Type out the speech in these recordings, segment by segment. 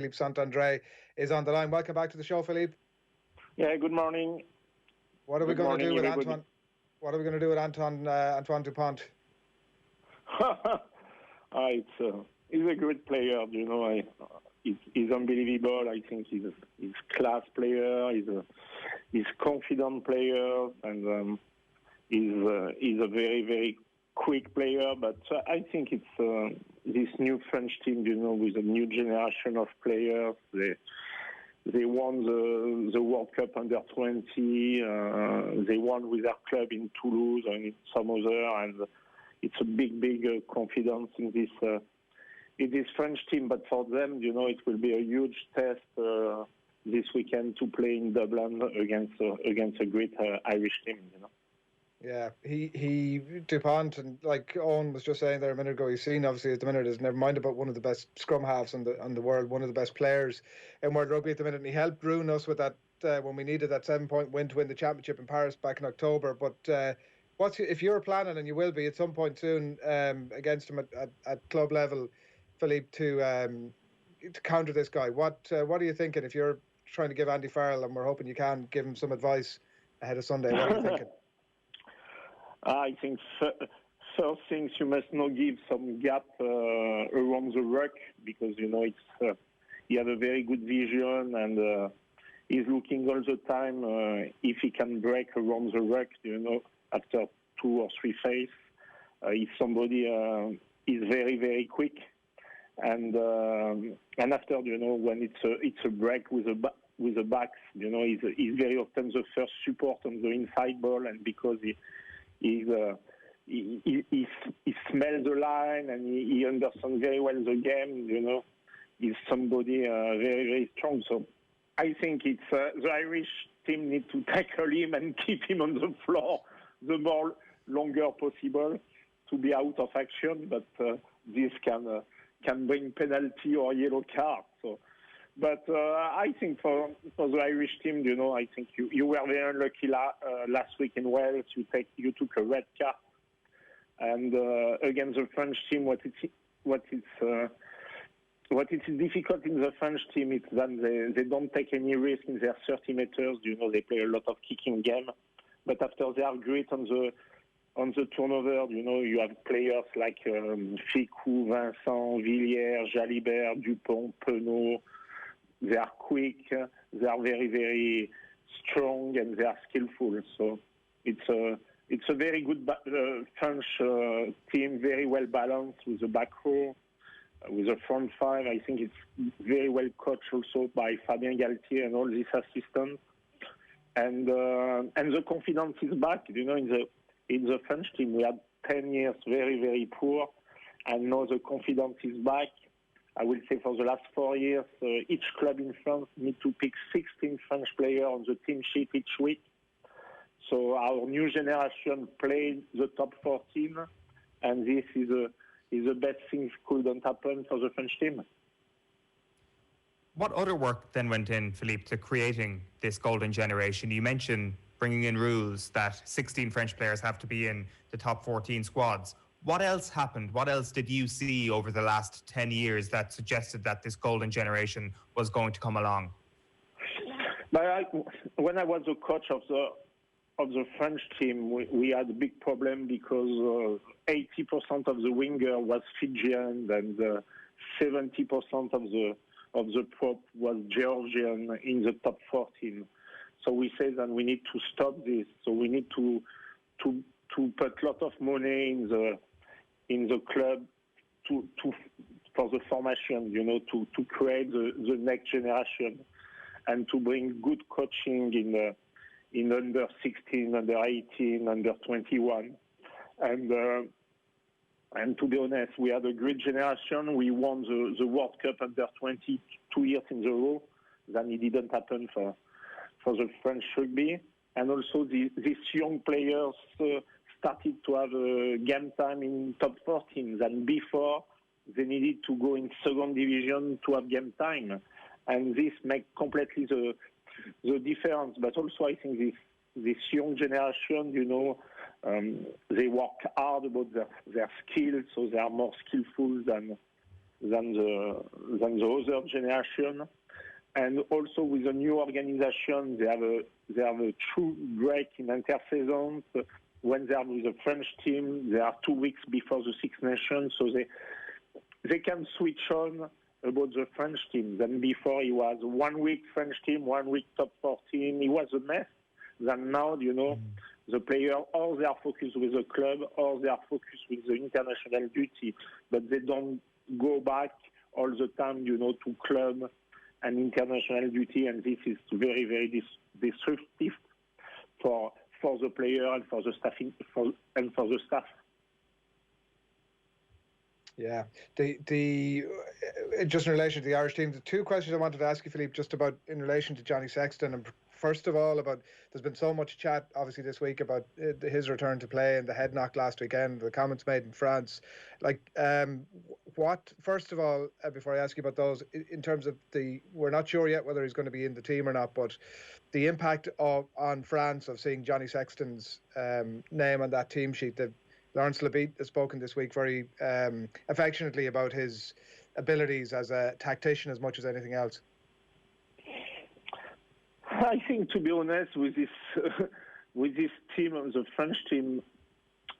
Philippe Saint-André is on the line. Welcome back to the show, Philippe. Yeah, good morning. What are we going to do with Anton? What are we going to do with Antoine Dupont? He's a good player, he's unbelievable. I think he's a class player. He's confident player, and he's a very, very quick player. But I think it's this new French team, with a new generation of players. They won the World Cup under 20. They won with their club in Toulouse and some other, and it's a big confidence in this French team. But for them, it will be a huge test this weekend to play in Dublin against a great Irish team. Yeah, he Dupont, and like Owen was just saying there a minute ago, he's seen obviously at the minute is never mind about one of the best scrum halves in the world, one of the best players in World Rugby at the minute, and he helped ruin us with that when we needed that 7-point win to win the championship in Paris back in October. But if you're planning, and you will be at some point soon, against him at club level, Philippe, to counter this guy, what are you thinking if you're trying to give Andy Farrell, and we're hoping you can give him some advice ahead of Sunday? What are you thinking? I think first things, you must not give some gap around the ruck, because it's he has a very good vision, and he's looking all the time if he can break around the ruck. After 2 or 3 phases, if somebody is very, very quick, and after when it's a break with the backs, he's very often the first support on the inside ball, and because he smells the line, and he understands very well the game. He's somebody very, very strong. So I think it's the Irish team need to tackle him and keep him on the floor the more longer possible to be out of action. But this can bring penalty or yellow card. So. But I think for the Irish team, I think you were very unlucky last week in Wales. You took a red card, and against the French team, what is difficult in the French team is that they don't take any risk in their 30 meters. They play a lot of kicking game, but after they are great on the turnover, you have players like Ficou, Vincent, Villiers, Jalibert, Dupont, Penaud. They are quick, they are very, very strong, and they are skillful. So it's a very good French team, very well balanced with the back row, with the front five. I think it's very well coached also by Fabien Galtier and all these assistants. And the confidence is back. In the French team, we had 10 years very, very poor, and now the confidence is back. I will say for the last 4 years, each club in France need to pick 16 French players on the team sheet each week. So our new generation played the top 14, and this is the best thing couldn't happen for the French team. What other work then went in, Philippe, to creating this golden generation? You mentioned bringing in rules that 16 French players have to be in the top 14 squads. What else happened? What else did you see over the last 10 years that suggested that this golden generation was going to come along? When I was the coach of the French team, we had a big problem because 80% of the winger was Fijian, and 70% of the prop was Georgian in the top 14. So we said that we need to stop this. So we need to put a lot of money in the club for the formation, to create the next generation, and to bring good coaching in under 16, under 18, under 21, and to be honest, we had a great generation. We won the World Cup under 20 2 years in a row. Then it didn't happen for the French rugby, and also these young players started to have game time in top 14. Than before, they needed to go in second division to have game time, and this makes completely the difference. But also, I think this young generation, they work hard about their skills, so they are more skillful than the other generation. And also with the new organization, they have a true break in inter-seasons. When they are with the French team, they are 2 weeks before the Six Nations, so they can switch on about the French team. Then before, it was 1 week French team, 1 week top 14. It was a mess. Then now, the player, or they are focused with the club, or they are focused with the international duty, but they don't go back all the time, to club and international duty, and this is very, very disruptive for the player and for the staff. Yeah, the just in relation to the Irish team, the two questions I wanted to ask you, Philippe, just about in relation to Johnny Sexton, and first of all about, there's been so much chat obviously this week about his return to play and the head knock last weekend, the comments made in France. What, first of all, before I ask you about those, in terms of we're not sure yet whether he's going to be in the team or not, but the impact on France of seeing Johnny Sexton's name on that team sheet. Laurence Labitte has spoken this week very affectionately about his abilities as a tactician as much as anything else. I think, to be honest, with this team, the French team,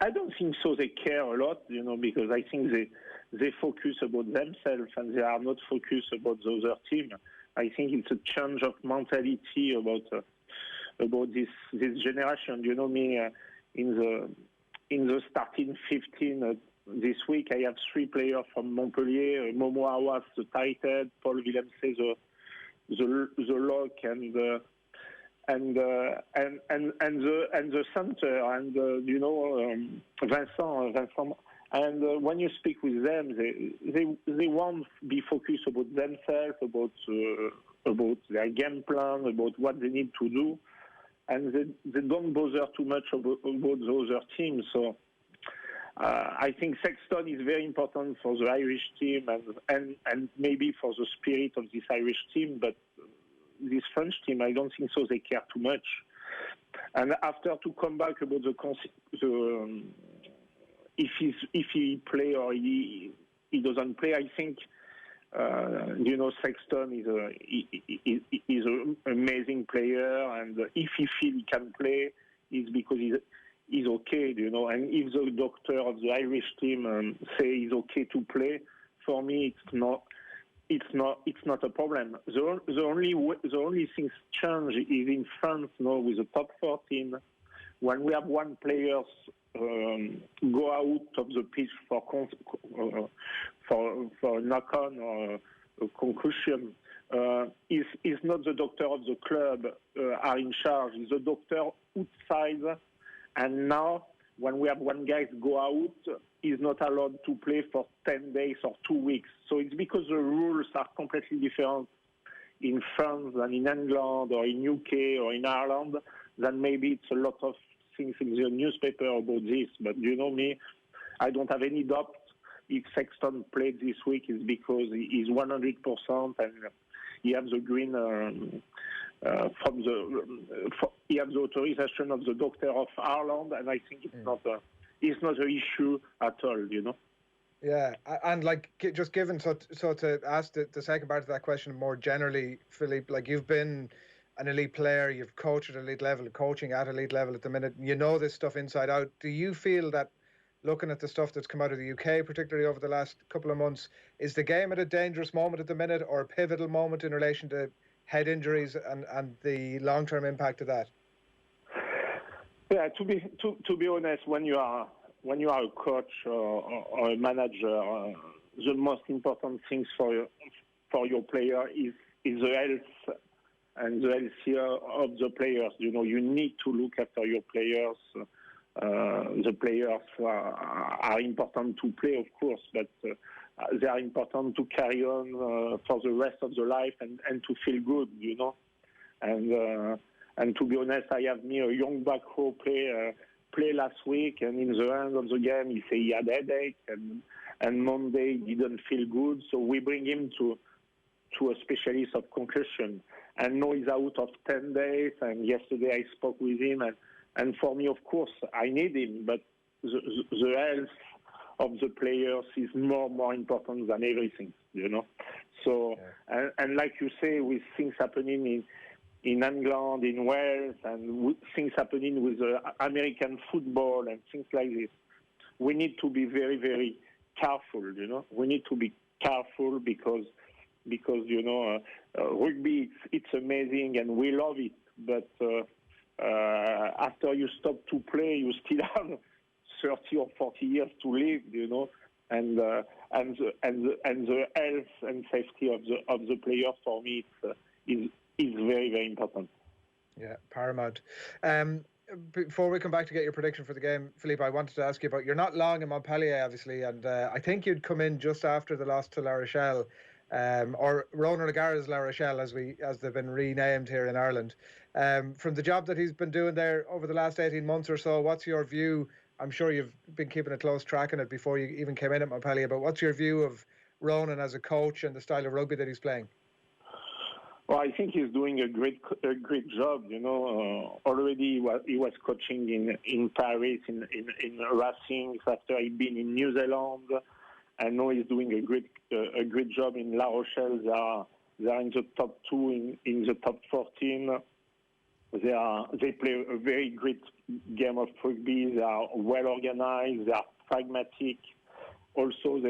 I don't think so. They care a lot, because I think they focus about themselves and they are not focused about the other team. I think it's a change of mentality about this generation. In the starting 15 this week, I have 3 players from Montpellier: Momo Awas, the tight end; Paul Villemc, the lock, and the center, and Vincent. And when you speak with them, they won't be focused about themselves, about their game plan, about what they need to do. And they don't bother too much about the other teams. So I think Sexton is very important for the Irish team and maybe for the spirit of this Irish team. But this French team, I don't think so. They care too much. And after, to come back about if he play or he doesn't play, I think. Sexton is an amazing player, and if he feels he can play, it's because he's okay, And if the doctor of the Irish team say he's okay to play, for me it's not a problem. The only thing change is in France now with the top 14, when we have one player go out of the pitch for a knock-on or a concussion, is not the doctor of the club are in charge. It's the doctor outside. And now, when we have one guy go out, he's not allowed to play for 10 days or 2 weeks. So it's because the rules are completely different in France than in England or in UK or in Ireland. Then maybe it's a lot of things in the newspaper about this. But me, I don't have any doubt if Sexton played this week is because he's 100% and he has the green he has the authorization of the doctor of Ireland, and I think it's not an issue at all, Yeah, and just given so to ask the second part of that question more generally, Philippe, you've been an elite player, you've coached at elite level, coaching at elite level at the minute, you know this stuff inside out. Do you feel that, looking at the stuff that's come out of the UK, particularly over the last couple of months, is the game at a dangerous moment at the minute, or a pivotal moment in relation to head injuries and the long-term impact of that? Yeah, to be honest, when you are a coach or a manager, the most important things for your player is the health and the health of the players. You need to look after your players. The players are important to play, of course, but they are important to carry on for the rest of their life and to feel good, And to be honest, I have a young back row play last week, and in the end of the game, he said he had a headache, and Monday he didn't feel good, so we bring him to a specialist of concussion. And now he's out of 10 days, and yesterday I spoke with him, and for me, of course, I need him, but the health of the players is more important than everything, So, and like you say, with things happening in England, in Wales, and things happening with American football and things like this, we need to be very, very careful, We need to be careful because rugby, it's amazing and we love it, but after you stop to play, you still have 30 or 40 years to live, and the health and safety of the player for me is very, very important. Yeah, paramount. Before we come back to get your prediction for the game, Philippe, I wanted to ask you about, you're not long in Montpellier, obviously, and I think you'd come in just after the loss to La Rochelle, or Ronan O'Gara's La Rochelle, as they've been renamed here in Ireland. From the job that he's been doing there over the last 18 months or so, what's your view? I'm sure you've been keeping a close track on it before you even came in at Montpellier, but what's your view of Ronan as a coach and the style of rugby that he's playing? Well, I think he's doing a great job. Already he was coaching in Paris, in Racing, after he'd been in New Zealand, and now he's doing a great job in La Rochelle. They are in the top 2 in the top 14. They play a very great game of rugby. They are well organized. They are pragmatic. Also,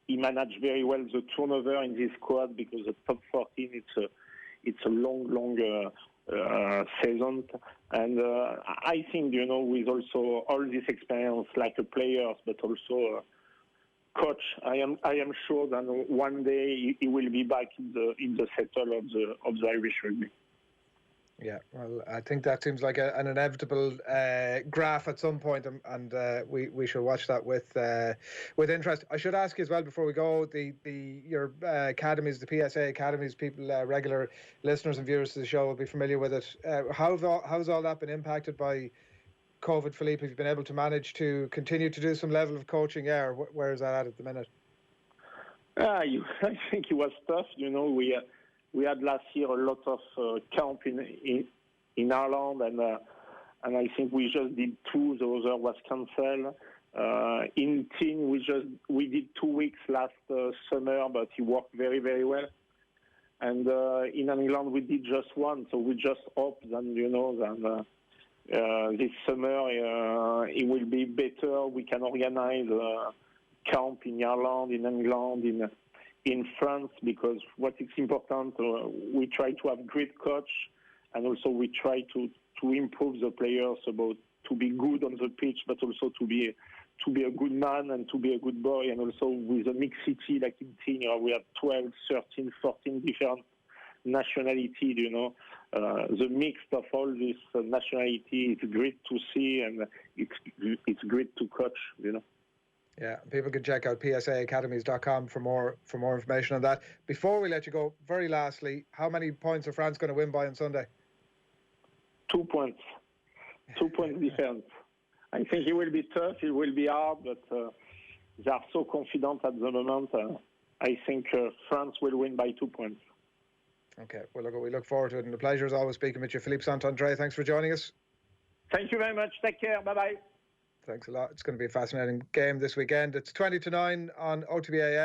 he managed very well the turnover in this squad, because the top 14, it's a long season. And I think, with also all this experience, like a player, but also a coach, I am sure that one day he will be back in the settle of the Irish rugby. Yeah, well, I think that seems like an inevitable graph at some point, and we shall watch that with interest. I should ask you as well before we go, your academies, the PSA academies, people, regular listeners and viewers to the show will be familiar with it. How's all that been impacted by COVID, Philippe? Have you been able to manage to continue to do some level of coaching? Yeah, or where is that at the minute? I think it was tough. We had last year a lot of camp in Ireland, and I think we just did 2. The other was cancelled. In team, we did 2 weeks last summer, but it worked very, very well. And in England, we did just 1. So we just hope that this summer it will be better. We can organize camp in Ireland, in England, in France, because what is important, we try to have great coach, and also we try to improve the players about to be good on the pitch, but also to be a good man and to be a good boy. And also with a mixed city like in Tignes, we have 12, 13, 14 different nationalities, the mix of all this nationality is great to see, and it's great to coach, Yeah, people can check out psaacademies.com for more information on that. Before we let you go, very lastly, how many points are France going to win by on Sunday? 2 points. 2 points difference. I think it will be tough, it will be hard, but they are so confident at the moment. I think France will win by 2 points. Okay, well, we look forward to it, and the pleasure is always speaking with you. Philippe Saint-André, thanks for joining us. Thank you very much. Take care. Bye-bye. Thanks a lot. It's going to be a fascinating game this weekend. It's 20-9 on OTB AM.